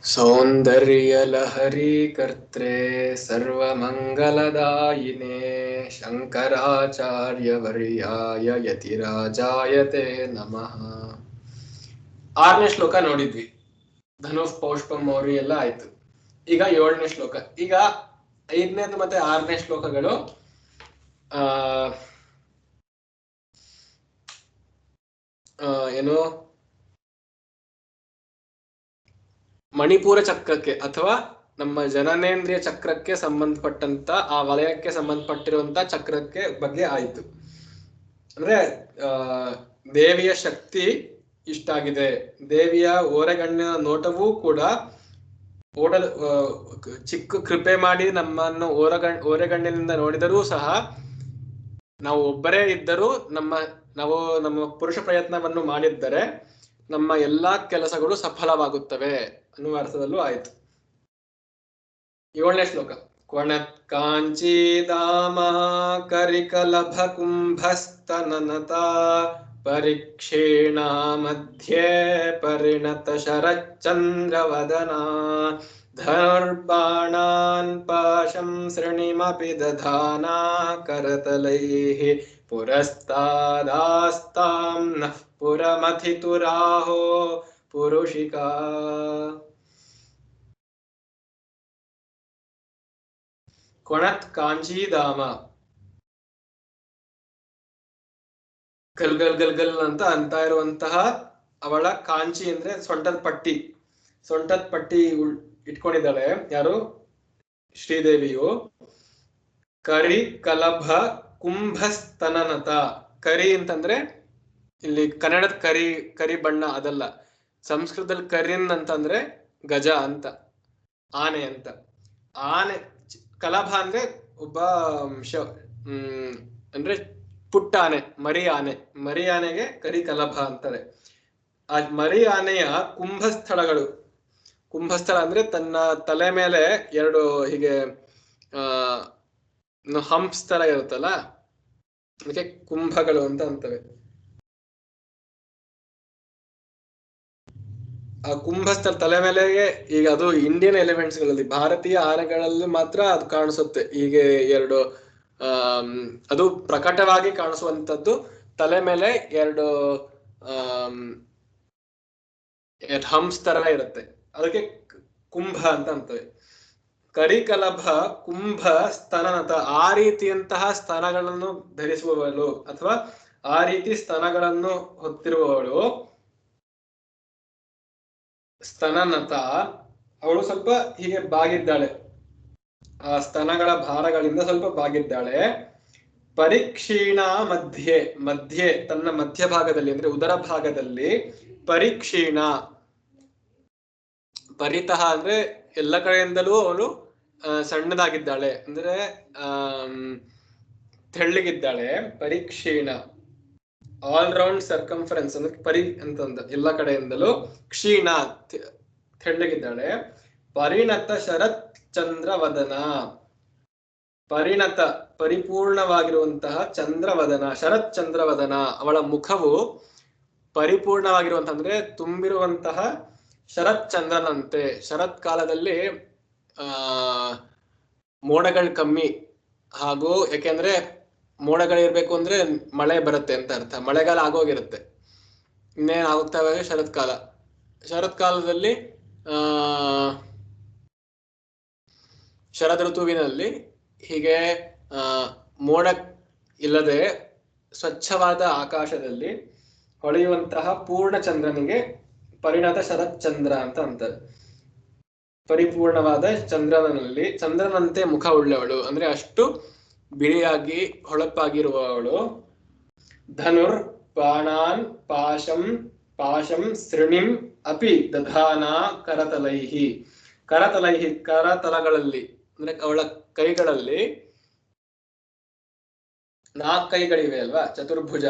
सौन्दर्यलहरी कर्त्रे सर्वमङ्गलदायिने ಶಂಕರಾಚಾರ್ಯवर्याय ಯತಿರಾಜಾಯತೆ ನಮಃ. 6ನೇ ಶ್ಲೋಕ ನೋಡಿದ್ವಿ. ಧನುಃ ಪೌಷ್ಪಂ ಮೌರಿ ಎಲ್ಲ ಆಯ್ತು. ಈಗ 7ನೇ ಶ್ಲೋಕ. ಈಗ 5ನೇದು ಮತ್ತೆ 6ನೇ ಶ್ಲೋಕಗಳು ಏನು ಮಣಿಪೂರ ಚಕ್ರಕ್ಕೆ ಅಥವಾ ನಮ್ಮ ಜನನೇಂದ್ರಿಯ ಚಕ್ರಕ್ಕೆ ಸಂಬಂಧಪಟ್ಟಂತ ಆ ವಲಯಕ್ಕೆ ಸಂಬಂಧಪಟ್ಟಿರುವಂತ ಚಕ್ರಕ್ಕೆ ಬಗ್ಗೆ ಆಯ್ತು. ಅಂದ್ರೆ ದೇವಿಯ ಶಕ್ತಿ ಇಷ್ಟಾಗಿದೆ, ದೇವಿಯ ಓರೆಗಣ್ಣಿನ ನೋಟವೂ ಕೂಡ ಚಿಕ್ಕ ಕೃಪೆ ಮಾಡಿ ನಮ್ಮನ್ನು ಓರೆಗಣ್ಣಿನಿಂದ ನೋಡಿದರೂ ಸಹ ನಾವು ಒಬ್ಬರೇ ಇದ್ದರೂ ನಮ್ಮ ಪುರುಷ ಪ್ರಯತ್ನವನ್ನು ಮಾಡಿದ್ದರೆ ನಮ್ಮ ಎಲ್ಲಾ ಕೆಲಸಗಳು ಸಫಲವಾಗುತ್ತವೆ ಅನ್ನುವ ಅರ್ಥದಲ್ಲೂ ಆಯ್ತು. 7ನೇ ಶ್ಲೋಕ. ಕ್ವಣತ್ ಕಾಂಚೀದಾಮ ಕರಿಕಲಭ ಕುಂಭಸ್ತನನತ ಪರಿಕ್ಷೀಣ ಮಧ್ಯೆ ಪರಿಣತ ಶರಚಂದ್ರವದನ ಧನುರ್ಬಾಣಾನ್ ಪಾಶಂ ಸೃಣಿಮಪಿ ದಧಾನಾ ಕರತಲೈಃ ಪುರಸ್ತಾದಾಸ್ತಾಂ ನಃ ಪುರಮಥಿತುರಾಹೋ ಪುರುಷಿಕಾ. ಕೊಣತ್ ಕಾಂಚೀಧಾಮ. ಗಲ್ ಗಲ್ ಗಲ್ ಗಲ್ ಅಂತ ಇರುವಂತಹ ಅವಳ ಕಾಂಚಿ ಅಂದ್ರೆ ಸೊಂಟದ ಪಟ್ಟಿ ಇಟ್ಕೊಂಡಿದ್ದಾಳೆ. ಯಾರು? ಶ್ರೀದೇವಿಯು. ಕರಿ ಕಲಭ ಕುಂಭಸ್ತನನತ. ಕರಿ ಅಂತಂದ್ರೆ ಇಲ್ಲಿ ಕನ್ನಡದ ಕರಿ ಬಣ್ಣ ಅದಲ್ಲ, ಸಂಸ್ಕೃತದಲ್ಲಿ ಕರಿನ್ ಅಂತಂದ್ರೆ ಗಜ ಅಂತ, ಆನೆ ಅಂತ. ಆನೆ ಕಲಭ ಅಂದ್ರೆ ಒಬ್ಬ ಅಂದ್ರೆ ಪುಟ್ಟ ಆನೆ, ಮರಿ ಆನೆಗೆ ಕರಿ ಕಲಭ ಅಂತಾರೆ. ಆ ಮರಿ ಆನೆಯ ಕುಂಭಸ್ಥಳ ಅಂದ್ರೆ ತನ್ನ ತಲೆ ಮೇಲೆ ಎರಡು ಹೀಗೆ ಹಂಪ್ಸ್ ತರ ಇರುತ್ತಲ್ಲ, ಅದಕ್ಕೆ ಕುಂಭಗಳು ಅಂತ ಅಂತವೆ. ಆ ಕುಂಭಸ್ಥಳ ತಲೆ ಮೇಲೆಗೆ, ಈಗ ಅದು ಇಂಡಿಯನ್ ಎಲಿಮೆಂಟ್ಸ್ ಗಳಲ್ಲಿ, ಭಾರತೀಯ ಆನೆಗಳಲ್ಲಿ ಮಾತ್ರ ಅದು ಕಾಣಿಸುತ್ತೆ. ಹೀಗೆ ಎರಡು ಅದು ಪ್ರಕಟವಾಗಿ ಕಾಣಿಸುವಂತದ್ದು. ತಲೆ ಮೇಲೆ ಎರಡು ಹಂಪ್ಸ್ ತರ ಇರುತ್ತೆ, ಅದಕ್ಕೆ ಕುಂಭ ಅಂತ ಅಂತವೆ. ಕರಿಕಲಭ ಕುಂಭ ಸ್ತನನತ. ಆ ರೀತಿಯಂತಹ ಸ್ತನಗಳನ್ನು ಧರಿಸುವವಳು ಅಥವಾ ಆ ರೀತಿ ಸ್ತನಗಳನ್ನು ಹೊತ್ತಿರುವವಳು ಸ್ತನನತ. ಅವಳು ಸ್ವಲ್ಪ ಹೀಗೆ ಬಾಗಿದ್ದಾಳೆ, ಆ ಸ್ತನಗಳ ಭಾರಗಳಿಂದ ಸ್ವಲ್ಪ ಬಾಗಿದ್ದಾಳೆ. ಪರಿಕ್ಷೀಣ ಮಧ್ಯೆ ತನ್ನ ಮಧ್ಯಭಾಗದಲ್ಲಿ ಅಂದ್ರೆ ಉದರ ಭಾಗದಲ್ಲಿ ಪರಿಕ್ಷೀಣ. ಪರಿತಃ ಅಂದ್ರೆ ಎಲ್ಲ ಕಡೆಯಿಂದಲೂ ಅವಳು ಸಣ್ಣದಾಗಿದ್ದಾಳೆ, ಅಂದ್ರೆ ತೆಳ್ಳಗಿದ್ದಾಳೆ. ಪರಿಕ್ಷೀಣ ಆಲ್ ರೌಂಡ್ ಸರ್ಕಂಫರೆನ್ಸ್ ಅಂದ್ರೆ ಪರಿ ಅಂತಂದ ಎಲ್ಲ ಕಡೆಯಿಂದಲೂ. ಕ್ಷೀಣ ತೆಳ್ಳಗಿದ್ದಾಳೆ. ಪರಿಣತ ಶರತ್ ಚಂದ್ರವದನ. ಪರಿಪೂರ್ಣವಾಗಿರುವಂತಹ ಚಂದ್ರವದನ, ಶರತ್ ಚಂದ್ರವದನ. ಅವಳ ಮುಖವು ಪರಿಪೂರ್ಣವಾಗಿರುವಂತಂದ್ರೆ ತುಂಬಿರುವಂತಹ ಶರತ್ ಚಂದ್ರನಂತೆ. ಶರತ್ ಕಾಲದಲ್ಲಿ ಮೋಡಗಳು ಕಮ್ಮಿ, ಹಾಗೂ ಯಾಕೆಂದ್ರೆ ಮೋಡಗಳಿರ್ಬೇಕು ಅಂದ್ರೆ ಮಳೆ ಬರುತ್ತೆ ಅಂತ ಅರ್ಥ. ಮಳೆಗಾಲ ಆಗೋಗಿರುತ್ತೆ, ಇನ್ನೇನು ಆಗುತ್ತಾ ಶರತ್ಕಾಲ. ಶರತ್ಕಾಲದಲ್ಲಿ ಶರದ್ ಋತುವಿನಲ್ಲಿ ಹೀಗೆ ಮೋಡ ಇಲ್ಲದೆ ಸ್ವಚ್ಛವಾದ ಆಕಾಶದಲ್ಲಿ ಹೊಳೆಯುವಂತಹ ಪೂರ್ಣ ಚಂದ್ರನಿಗೆ ಪರಿಣತ ಶರತ್ ಚಂದ್ರ ಅಂತ ಅಂತಾರೆ. ಪರಿಪೂರ್ಣವಾದ ಚಂದ್ರನಂತೆ ಮುಖ ಉಳ್ಳವಳು ಅಂದ್ರೆ ಅಷ್ಟು ಬಿಳಿಯಾಗಿ ಹೊಳಪಾಗಿರುವವಳು. ಧನುರ್ ಬಾಣಾನ್ ಪಾಶಂ ಸೃಣಿಂ ಅಪಿ ದಧಾನ ಕರತಲೈಹಿ. ಕರತಲಗಳಲ್ಲಿ ಅಂದ್ರೆ ಅವಳ ಕೈಗಳಲ್ಲಿ 4 ಕೈಗಳಿವೆ ಅಲ್ವಾ, ಚತುರ್ಭುಜ.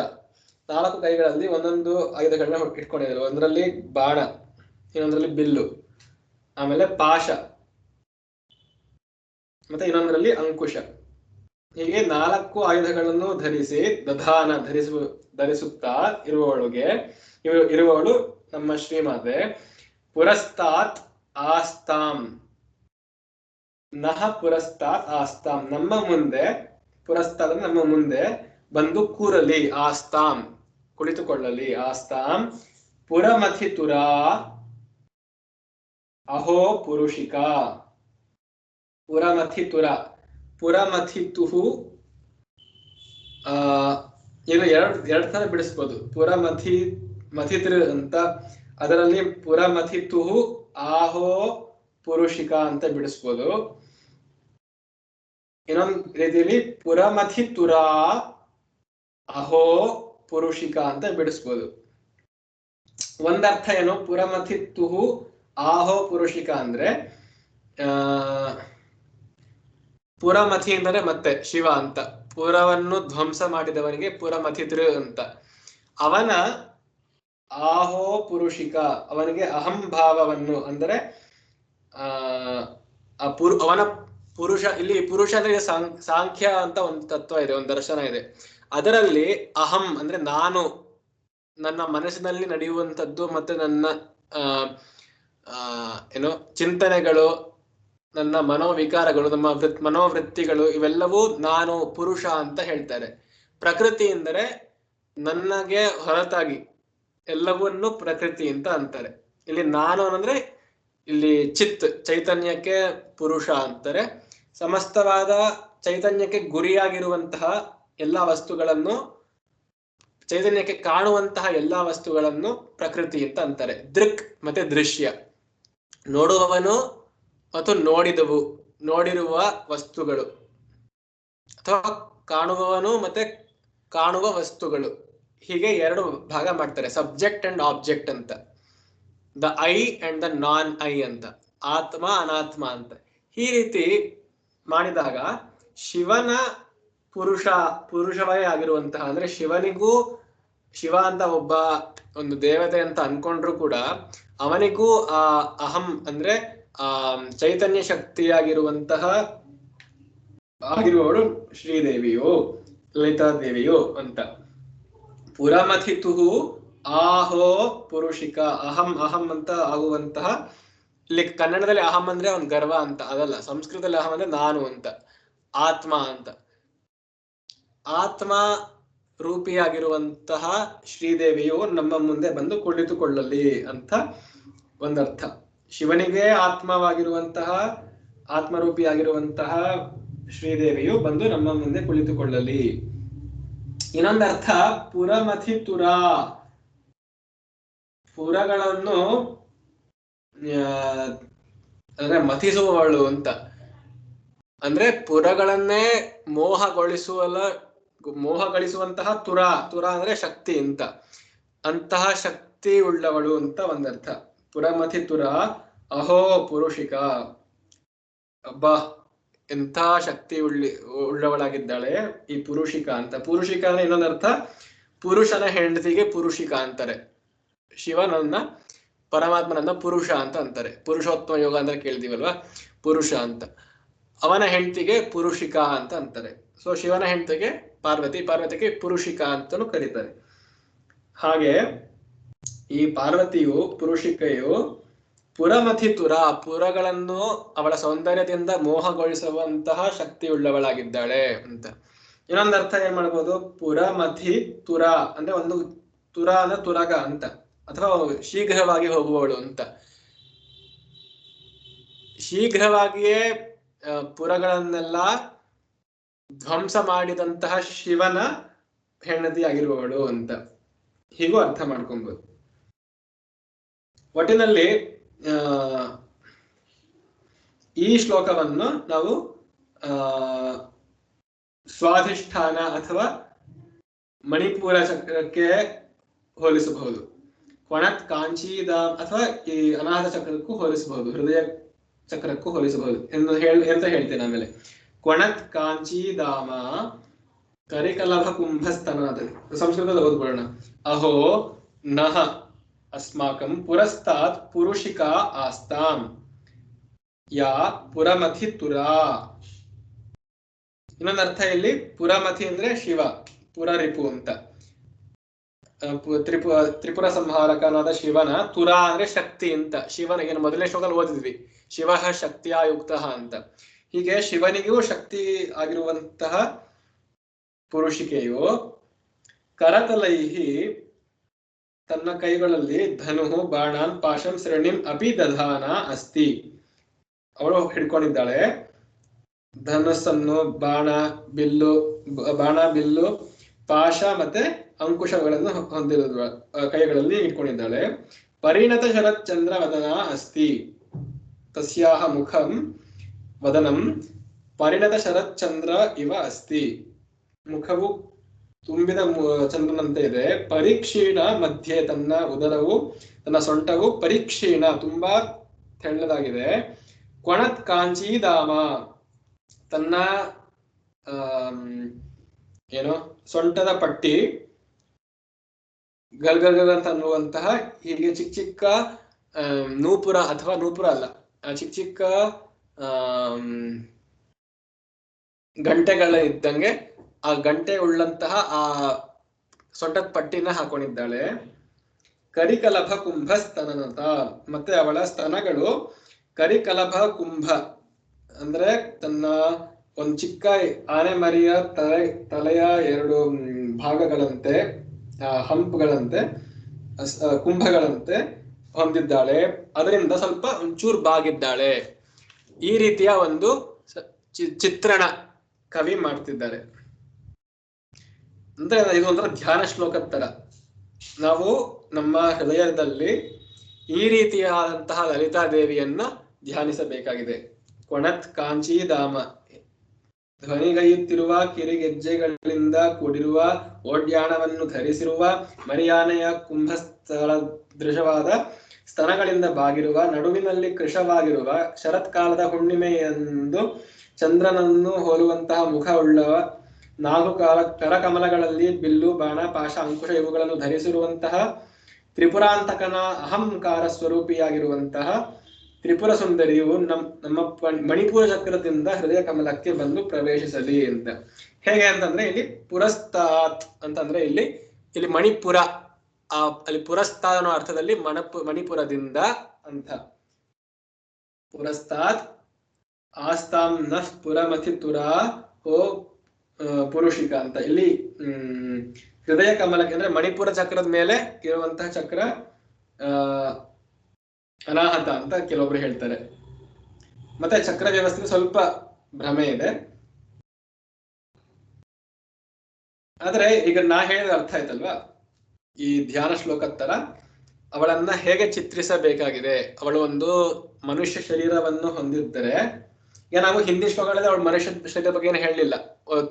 4 ಕೈಗಳಲ್ಲಿ ಒಂದೊಂದು ಆಯುಧಗಳನ್ನ ಇಟ್ಕೊಂಡಿದ್ರು. ಒಂದರಲ್ಲಿ ಬಾಣ, ಇನ್ನೊಂದರಲ್ಲಿ ಬಿಲ್ಲು, ಆಮೇಲೆ ಪಾಶ, ಮತ್ತೆ ಇನ್ನೊಂದರಲ್ಲಿ ಅಂಕುಶ. ಹೀಗೆ 4 ಆಯುಧಗಳನ್ನು ಧರಿಸಿ ಧರಿಸುತ್ತಾ ಇರುವವಳು ನಮ್ಮ ಶ್ರೀಮಾತೆ. ಪುರಸ್ತಾತ್ ಆಸ್ತಾಂ, ನಹ ಪುರಸ್ತಾತ್ ಆಸ್ತಾಂ, ನಮ್ಮ ಮುಂದೆ, ಪುರಸ್ತಾತ್ ನಮ್ಮ ಮುಂದೆ ಬಂದು ಕೂರಲಿ, ಆಸ್ತಾಂ ಕುಳಿತುಕೊಳ್ಳಲಿ, ಆಸ್ತಾಂ ಪುರಮಥಿತುರಾ ಅಹೋ ಪುರುಷಿಕಾ, ಪುರಮಥಿತುರ, ಪುರಮಥಿತುಹು ಇದು ಎರಡ್ ತರ ಬಿಡಿಸ್ಬೋದು. ಮಥಿತೃ ಅಂತ, ಅದರಲ್ಲಿ ಪುರಮಥಿತುಹು ಆಹೋ ಪುರುಷಿಕ ಅಂತ ಬಿಡಿಸ್ಬೋದು. ಇನ್ನೊಂದು ರೀತಿಯಲ್ಲಿ ಪುರಮಥಿತುರ ಅಹೋ ಪುರುಷಿಕ ಅಂತ ಬಿಡಿಸ್ಬೋದು. ಒಂದರ್ಥ ಏನು, ಪುರಮಥಿತುಹು ಆಹೋ ಪುರುಷಿಕ ಅಂದ್ರೆ ಪುರಮಥಿ ಅಂದರೆ ಮತ್ತೆ ಶಿವ ಅಂತ, ಪುರವನ್ನು ಧ್ವಂಸ ಮಾಡಿದವನಿಗೆ ಪುರಮಥಿತೃ ಅಂತ. ಅವನ ಆಹೋ ಪುರುಷಿಕ, ಅವನಿಗೆ ಅಹಂಭಾವವನ್ನು ಅಂದರೆ ಅವನ ಪುರುಷ, ಇಲ್ಲಿ ಪುರುಷ ಅಂದ್ರೆ ಸಾಂಖ್ಯ ಅಂತ ಒಂದು ತತ್ವ ಇದೆ, ಒಂದು ದರ್ಶನ ಇದೆ. ಅದರಲ್ಲಿ ಅಹಂ ಅಂದ್ರೆ ನಾನು, ನನ್ನ ಮನಸ್ಸಿನಲ್ಲಿ ನಡೆಯುವಂಥದ್ದು ಮತ್ತೆ ನನ್ನ ಏನೋ ಚಿಂತನೆಗಳು, ನನ್ನ ಮನೋವಿಕಾರಗಳು, ನಮ್ಮ ಮನೋವೃತ್ತಿಗಳು, ಇವೆಲ್ಲವೂ ನಾನು ಪುರುಷ ಅಂತ ಹೇಳ್ತಾರೆ. ಪ್ರಕೃತಿ ಎಂದರೆ ನನಗೆ ಹೊರತಾಗಿ ಎಲ್ಲವನ್ನೂ ಪ್ರಕೃತಿ ಅಂತ ಅಂತಾರೆ. ಇಲ್ಲಿ ನಾನು ಅಂದ್ರೆ ಇಲ್ಲಿ ಚಿತ್ ಚೈತನ್ಯಕ್ಕೆ ಪುರುಷ ಅಂತಾರೆ. ಸಮಸ್ತವಾದ ಚೈತನ್ಯಕ್ಕೆ ಗುರಿಯಾಗಿರುವಂತಹ ಎಲ್ಲಾ ವಸ್ತುಗಳನ್ನು, ಚೈತನ್ಯಕ್ಕೆ ಕಾಣುವಂತಹ ಎಲ್ಲಾ ವಸ್ತುಗಳನ್ನು ಪ್ರಕೃತಿ ಅಂತ ಅಂತಾರೆ. ದೃಕ್ ಮತ್ತೆ ದೃಶ್ಯ, ನೋಡುವವನು ಮತ್ತು ನೋಡಿರುವ ವಸ್ತುಗಳು, ಅಥವಾ ಕಾಣುವವನು ಮತ್ತೆ ಕಾಣುವ ವಸ್ತುಗಳು, ಹೀಗೆ ಎರಡು ಭಾಗ ಮಾಡ್ತಾರೆ, ಸಬ್ಜೆಕ್ಟ್ ಅಂಡ್ ಆಬ್ಜೆಕ್ಟ್ ಅಂತ, the I and the non I ಅಂತ, ಆತ್ಮ ಅನಾತ್ಮ ಅಂತ. ಈ ರೀತಿ ಮಾಡಿದಾಗ ಶಿವನ ಪುರುಷವೇ ಆಗಿರುವಂತಹ, ಅಂದ್ರೆ ಶಿವನಿಗೂ, ಶಿವ ಅಂತ ಒಬ್ಬ ಒಂದು ದೇವತೆ ಅಂತ ಅನ್ಕೊಂಡ್ರು ಕೂಡ ಅವನಿಗೂ ಆ ಅಹಂ ಅಂದ್ರೆ ಚೈತನ್ಯ ಶಕ್ತಿಯಾಗಿರುವಂತಹ ಆಗಿರುವವಳು ಶ್ರೀದೇವಿಯು, ಲಲಿತಾದೇವಿಯು ಅಂತ. ಪುರಮಥಿತುಹು ಆಹೋ ಪುರುಷಿಕ, ಅಹಂ ಅಂತ ಆಗುವಂತಹ, ಇಲ್ಲಿ ಕನ್ನಡದಲ್ಲಿ ಅಹಂ ಅಂದ್ರೆ ಅವನ್ ಗರ್ವ ಅಂತ ಅದಲ್ಲ, ಸಂಸ್ಕೃತದಲ್ಲಿ ಅಹಂ ಅಂದ್ರೆ ನಾನು ಅಂತ, ಆತ್ಮ ಅಂತ. ಆತ್ಮ ರೂಪಿಯಾಗಿರುವಂತಹ ಶ್ರೀದೇವಿಯು ನಮ್ಮ ಮುಂದೆ ಬಂದು ಕುಳಿತುಕೊಳ್ಳಲಿ ಅಂತ ಒಂದರ್ಥ. ಶಿವನಿಗೆ ಆತ್ಮವಾಗಿರುವಂತಹ, ಆತ್ಮರೂಪಿಯಾಗಿರುವಂತಹ ಶ್ರೀದೇವಿಯು ಬಂದು ನಮ್ಮ ಮುಂದೆ ಕುಳಿತುಕೊಳ್ಳಲಿ. ಇನ್ನೊಂದರ್ಥ ಪುರಮಥಿತುರ, ಪುರಗಳನ್ನು ಅಂದ್ರೆ ಮಥಿಸುವವಳು ಅಂತ, ಅಂದ್ರೆ ಪುರಗಳನ್ನೇ ಮೋಹಗೊಳಿಸುವಂತಹ ತುರ ಅಂದ್ರೆ ಶಕ್ತಿ ಅಂತ, ಅಂತಹ ಶಕ್ತಿ ಉಳ್ಳವಳು ಅಂತ ಒಂದರ್ಥ. ಪುರಮಥಿತುರ ಅಹೋ ಪುರುಷಿಕ, ಅಬ್ಬಾ ಎಂಥ ಶಕ್ತಿ ಉಳ್ಳವಳಾಗಿದ್ದಾಳೆ ಈ ಪುರುಷಿಕ ಅಂತ. ಪುರುಷಿಕ ಅಂದ್ರೆ ಇನ್ನೊಂದರ್ಥ ಪುರುಷನ ಹೆಂಡತಿಗೆ ಪುರುಷಿಕ ಅಂತಾರೆ. ಶಿವನನ್ನ, ಪರಮಾತ್ಮನನ್ನ ಪುರುಷ ಅಂತ ಅಂತಾರೆ. ಪುರುಷೋತ್ತಮ ಯೋಗ ಅಂದ್ರೆ ಕೇಳ್ತೀವಲ್ವಾ, ಪುರುಷ ಅಂತ. ಅವನ ಹೆಂಡತಿಗೆ ಪುರುಷಿಕ ಅಂತ ಅಂತಾರೆ. ಸೊ ಶಿವನ ಹೆಂಡತಿಗೆ ಪಾರ್ವತಿಗೆ ಪುರುಷಿಕ ಅಂತಲೂ ಕರೀತಾರೆ. ಹಾಗೆ ಈ ಪಾರ್ವತಿಯು, ಪುರುಷಿಕೆಯು ಪುರಮಥಿತುರ, ಪುರಗಳನ್ನು ಅವಳ ಸೌಂದರ್ಯದಿಂದ ಮೋಹಗೊಳಿಸುವಂತಹ ಶಕ್ತಿ ಉಳ್ಳವಳಾಗಿದ್ದಾಳೆ ಅಂತ. ಇನ್ನೊಂದರ್ಥ ಏನ್ ಮಾಡ್ಬೋದು, ಪುರಮಥಿತುರ ಅಂದ್ರೆ ಒಂದು ತುರ ಅಂದ್ರೆ ತುರಗ ಅಂತ, ಅಥವಾ ಶೀಘ್ರವಾಗಿ ಹೋಗುವವಳು ಅಂತ. ಶೀಘ್ರವಾಗಿಯೇ ಪುರಗಳನ್ನೆಲ್ಲ ಧ್ವಂಸ ಮಾಡಿದಂತಹ ಶಿವನ ಹೆಂಡತಿ ಆಗಿರುವವಳು ಅಂತ, ಹೀಗೂ ಅರ್ಥ ಮಾಡ್ಕೊಬಹುದು. ಒಟ್ಟಿನಲ್ಲಿ ಈ ಶ್ಲೋಕವನ್ನು ನಾವು ಸ್ವಾಧಿಷ್ಠಾನ ಅಥವಾ ಮಣಿಪುರ ಚಕ್ರಕ್ಕೆ ಹೋಲಿಸಬಹುದು, ಕೊಣತ್ ಕಾಂಚೀಧಾಮ ಅಥವಾ ಈ ಅನಾಥ ಚಕ್ರಕ್ಕೂ ಹೋಲಿಸಬಹುದು, ಹೃದಯ ಚಕ್ರಕ್ಕೂ ಹೋಲಿಸಬಹುದು ಅಂತ ಹೇಳ್ತೇನೆ. ಆಮೇಲೆ ಕೊಣತ್ ಕಾಂಚೀಧಾಮ ಕರಿಕಲಭ ಕುಂಭಸ್ತನಾದ, ಸಂಸ್ಕೃತದ ಓದ್ಕೊಳ್ಳೋಣ. ಅಹೋ ನಹ ಅಸ್ಮಾಕಂ ಪುರಸ್ತಾತ್ ಪುರುಷಿಕಾ ಆಸ್ತಾಂ ಯಾ ಪುರಮಥಿತುರ. ಇನ್ನೊಂದು ಅರ್ಥ ಇಲ್ಲಿ ಪುರಮಥಿ ಅಂದ್ರೆ ಶಿವ, ಪುರರಿಪು ಅಂತ. ತ್ರಿಪುರ ಸಂಹಾರಕನಾದ ಶಿವನ ತುರ ಅಂದ್ರೆ ಶಕ್ತಿ ಅಂತ. ಶಿವನಿಗೆ ಮೊದಲನೇ ಶ್ಲೋಕದಲ್ಲಿ ಓದಿದ್ವಿ, ಶಿವ ಶಕ್ತಿಯಾಯುಕ್ತ ಅಂತ. ಹೀಗೆ ಶಿವನಿಗೂ ಶಕ್ತಿ ಆಗಿರುವಂತಹ ಪುರುಷಿಕೆಯು ಕರತಲೈಹಿ ತನ್ನ ಕೈಗಳಲ್ಲಿ ಧನು ಬಾಣಾನ್ ಪಾಶಂ ಶ್ರೇಣಿಂ ಅಪಿ ದಧಾನ ಅಸ್ತಿ. ಅವಳು ಹಿಡ್ಕೊಂಡಿದ್ದಾಳೆ ಧನುಸ್ಸನ್ನು, ಬಾಣ ಬಿಲ್ಲು ಪಾಶ ಮತ್ತೆ ಅಂಕುಶಗಳನ್ನು ಹೊಂದಿರುವ ಕೈಗಳಲ್ಲಿ ಇಟ್ಕೊಂಡಿದ್ದಾಳೆ. ಪರಿಣತ ಶರತ್ಚಂದ್ರ ವದನ ಅಸ್ತಿ. ತಸ್ಯಾಹ ಮುಖಂ ವದನಂ ಪರಿಣತ ಶರತ್ಚಂದ್ರ ಇವ ಅಸ್ತಿ. ಮುಖವು ತುಂಬಿದ ಚಂದ್ರನಂತೆ ಇದೆ. ಪರೀಕ್ಷೀಣ ಮಧ್ಯೆ ತನ್ನ ಉದರವು, ತನ್ನ ಸೊಂಟವು ಪರೀಕ್ಷೀಣ ತುಂಬಾ ತೆಳ್ಳದಾಗಿದೆ. ಕೊಣತ್ ಕಾಂಚೀಧಾಮ ತನ್ನ ಏನೋ ಸೊಂಟದ ಪಟ್ಟಿ ಗಲ್ಗಲ್ ಅಂತ ಅನ್ನುವಂತಹ ಹೀಗೆ ಚಿಕ್ಕ ಚಿಕ್ಕ ನೂಪುರ ಅಥವಾ ನೂಪುರ ಅಲ್ಲ, ಚಿಕ್ಕ ಚಿಕ್ಕ ಗಂಟೆಗಳ ಇದ್ದಂಗೆ ಆ ಗಂಟೆ ಉಳ್ಳಂತಹ ಆ ಸೊಂಟದ ಪಟ್ಟಿನ ಹಾಕೊಂಡಿದ್ದಾಳೆ. ಕರಿಕಲಭ ಕುಂಭ ಸ್ತನನತ, ಮತ್ತೆ ಅವಳ ಸ್ತನಗಳು ಕರಿಕಲಭ ಕುಂಭ ಅಂದ್ರೆ ತನ್ನ ಒಂದು ಚಿಕ್ಕ ಆನೆ ಮರಿಯ ತಲೆಯ ಎರಡು ಭಾಗಗಳಂತೆ, ಹಂಪ್ಗಳಂತೆ, ಕುಂಭಗಳಂತೆ ಹೊಂದಿದ್ದಾಳೆ. ಅದರಿಂದ ಸ್ವಲ್ಪ ಒಂಚೂರು ಬಾಗಿದ್ದಾಳೆ. ಈ ರೀತಿಯ ಒಂದು ಚಿತ್ರಣ ಕವಿ ಮಾಡ್ತಿದ್ದಾರೆ. ಅಂದ್ರೆ ಇದು ಒಂಥರ ಧ್ಯಾನ ಶ್ಲೋಕದ ತರ. ನಾವು ನಮ್ಮ ಹೃದಯದಲ್ಲಿ ಈ ರೀತಿಯಾದಂತಹ ಲಲಿತಾದೇವಿಯನ್ನ ಧ್ಯಾನಿಸಬೇಕಾಗಿದೆ. ಕೊಣತ್ ಕಾಂಚೀಧಾಮ, ಧ್ವನಿಗೈಯುತ್ತಿರುವ ಕಿರಿಗೆಜ್ಜೆಗಳಿಂದ ಕೂಡಿರುವ ಓಡ್ಯಾಣವನ್ನು ಧರಿಸಿರುವ ಮರಿಯಾನೆಯ ಕುಂಭಸ್ಥಳ ದೃಶವಾದ ಸ್ತನಗಳಿಂದ ಬಾಗಿರುವ, ನಡುವಿನಲ್ಲಿ ಕೃಶವಾಗಿರುವ, ಶರತ್ಕಾಲದ ಹುಣ್ಣಿಮೆಯೆಂದು ಚಂದ್ರನನ್ನು ಹೋಲುವಂತಹ ಮುಖ ಉಳ್ಳವ, ನಾಲ್ಕು ಕರಕಮಲಗಳಲ್ಲಿ ಬಿಲ್ಲು ಬಾಣ ಪಾಶ ಅಂಕುಶ ಇವುಗಳನ್ನು ಧರಿಸಿರುವಂತಹ, ತ್ರಿಪುರಾಂತಕನ ಅಹಂಕಾರ ಸ್ವರೂಪಿಯಾಗಿರುವಂತಹ ತ್ರಿಪುರ ಸುಂದರಿಯು ನಮ್ಮ ಮಣಿಪುರ ಚಕ್ರದಿಂದ ಹೃದಯ ಕಮಲಕ್ಕೆ ಬಂದು ಪ್ರವೇಶಿಸಲಿ ಅಂತ. ಹೇಗೆ ಅಂತಂದ್ರೆ ಇಲ್ಲಿ ಪುರಸ್ತಾತ್ ಅಂತಂದ್ರೆ ಇಲ್ಲಿ ಮಣಿಪುರ, ಅಲ್ಲಿ ಪುರಸ್ತಾತ್ ಅನ್ನೋ ಅರ್ಥದಲ್ಲಿ ಮಣಿಪುರದಿಂದ ಅಂತ. ಪುರಸ್ತಾತ್ ಆಸ್ತಾಂ ನಫ್ ಪುರಮಥಿತುರ ಓ ಪುರುಷಿಕ ಅಂತ. ಇಲ್ಲಿ ಹೃದಯ ಕಮಲಕ್ಕೆ ಅಂದ್ರೆ ಮಣಿಪುರ ಚಕ್ರದ ಮೇಲೆ ಇರುವಂತಹ ಚಕ್ರ ಅನಾಹತ ಅಂತ ಕೆಲವೊಬ್ರು ಹೇಳ್ತಾರೆ. ಮತ್ತೆ ಚಕ್ರ ವ್ಯವಸ್ಥೆ ಸ್ವಲ್ಪ ಭ್ರಮೆ ಇದೆ. ಆದ್ರೆ ಈಗ ನಾ ಹೇಳಿದ ಅರ್ಥ ಆಯ್ತಲ್ವಾ, ಈ ಧ್ಯಾನ ಶ್ಲೋಕದ ತರ ಅವಳನ್ನ ಹೇಗೆ ಚಿತ್ರಿಸಬೇಕಾಗಿದೆ. ಅವಳು ಒಂದು ಮನುಷ್ಯ ಶರೀರವನ್ನು ಹೊಂದಿದ್ದರೆ, ಈಗ ನಾವು ಹಿಂದಿ ಶ್ಲೋಕಗಳಲ್ಲಿ ಅವಳು ಮನುಷ್ಯ ಶರೀರದ ಬಗ್ಗೆ ಏನು ಹೇಳಲಿಲ್ಲ,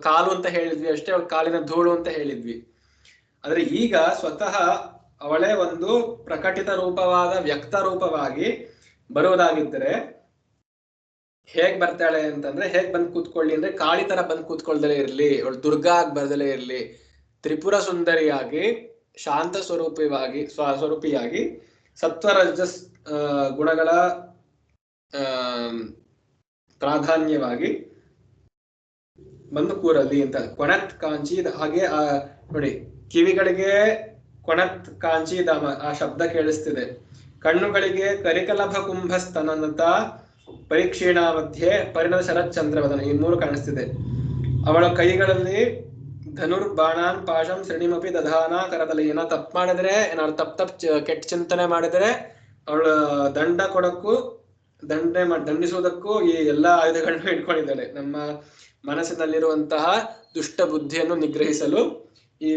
ಕಾಲು ಅಂತ ಹೇಳಿದ್ವಿ ಅಷ್ಟೇ, ಅವಳ ಕಾಲಿನ ಧೂಳು ಅಂತ ಹೇಳಿದ್ವಿ. ಆದ್ರೆ ಈಗ ಸ್ವತಃ ಅವಳೇ ಒಂದು ಪ್ರಕಟಿತ ರೂಪವಾದ ವ್ಯಕ್ತ ರೂಪವಾಗಿ ಬರುವುದಾಗಿದ್ದರೆ ಹೇಗ್ ಬರ್ತಾಳೆ ಅಂತಂದ್ರೆ, ಹೇಗ್ ಬಂದ್ ಕೂತ್ಕೊಳ್ಳಿ ಅಂದ್ರೆ ಕಾಳಿ ತರ ಬಂದ್ ಕೂತ್ಕೊಳ್ದಲೇ ಇರ್ಲಿ, ಅವಳು ದುರ್ಗಾ ಆಗಿ ಬರ್ದಲೇ ಇರ್ಲಿ, ತ್ರಿಪುರ ಸುಂದರಿಯಾಗಿ ಶಾಂತ ಸ್ವರೂಪಿಯಾಗಿ ಸತ್ವರಜಸ್ ಗುಣಗಳ ಪ್ರಾಧಾನ್ಯವಾಗಿ ಬಂದು ಕೂರಲಿ ಅಂತ. ಕೊಣತ್ ಕಾಂಚಿ, ಹಾಗೆ ನೋಡಿ ಕಿವಿಗಳಿಗೆ ಕೊಣತ್ ಕಾಂಚೀಧಾಮ ಆ ಶಬ್ದ ಕೇಳಿಸ್ತಿದೆ. ಕಣ್ಣುಗಳಿಗೆ ಕರಿಕಲಭ ಕುಂಭ ಸ್ತನನತ ಪರೀಕ್ಷೀಣ ಮಧ್ಯೆ ಪರಿಣತ ಶರತ್ಚಂದ್ರವದನ, ಈ ಮೂರು ಕಾಣಿಸ್ತಿದೆ. ಅವಳ ಕೈಗಳಲ್ಲಿ ಧನುರ್ಬಾಣಾನ್ ಪಾಶಂ ಶ್ರೇಣಿಮಪಿ ದಧಾನ ಕರತಲಿ. ಏನೋ ತಪ್ಪು ಮಾಡಿದ್ರೆ, ಏನಾದ್ರು ತಪ್ಪು ಕೆಟ್ಟ ಚಿಂತನೆ ಮಾಡಿದ್ರೆ ಅವಳ ದಂಡ ಕೊಡಕ್ಕೂ ದಂಡಿಸುವುದಕ್ಕೂ ಈ ಎಲ್ಲಾ ಆಯುಧಗಳನ್ನು ಇಟ್ಕೊಂಡಿದ್ದಾಳೆ. ನಮ್ಮ ಮನಸ್ಸಿನಲ್ಲಿರುವಂತಹ ದುಷ್ಟ ಬುದ್ಧಿಯನ್ನು ನಿಗ್ರಹಿಸಲು ಈ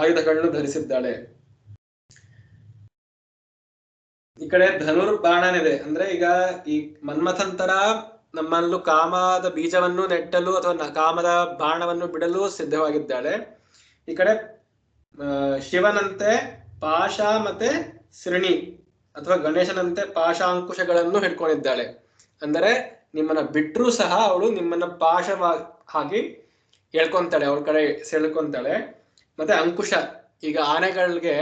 ಆಯುಧಗಳನ್ನು ಧರಿಸಿದ್ದಾಳೆ. ಈ ಕಡೆ ಧನುರ್ಬಾಣನಿದೆ ಅಂದ್ರೆ, ಈಗ ಈ ಮನ್ಮಥಂತರ ನಮ್ಮಲ್ಲೂ ಕಾಮದ ಬೀಜವನ್ನು ನೆಟ್ಟಲು ಅಥವಾ ಕಾಮದ ಬಾಣವನ್ನು ಬಿಡಲು ಸಿದ್ಧವಾಗಿದ್ದಾಳೆ. ಈ ಕಡೆ ಶಿವನಂತೆ ಪಾಶ ಮತ್ತೆ ಶ್ರೇಣಿ ಅಥವಾ ಗಣೇಶನಂತೆ ಪಾಶಾಂಕುಶಗಳನ್ನು ಹಿಡ್ಕೊಂಡಿದ್ದಾಳೆ. ಅಂದರೆ ನಿಮ್ಮನ್ನ ಬಿಟ್ಟರೂ ಸಹ ಅವಳು ನಿಮ್ಮನ್ನ ಪಾಶವಾಗಿ ಎಳ್ಕೊಂತಾಳೆ, ಅವಳ ಕಡೆ ಸೆಳ್ಕೊಂತಾಳೆ. ಮತ್ತೆ ಅಂಕುಶ, ಈಗ ಆನೆಗಳಿಗೆ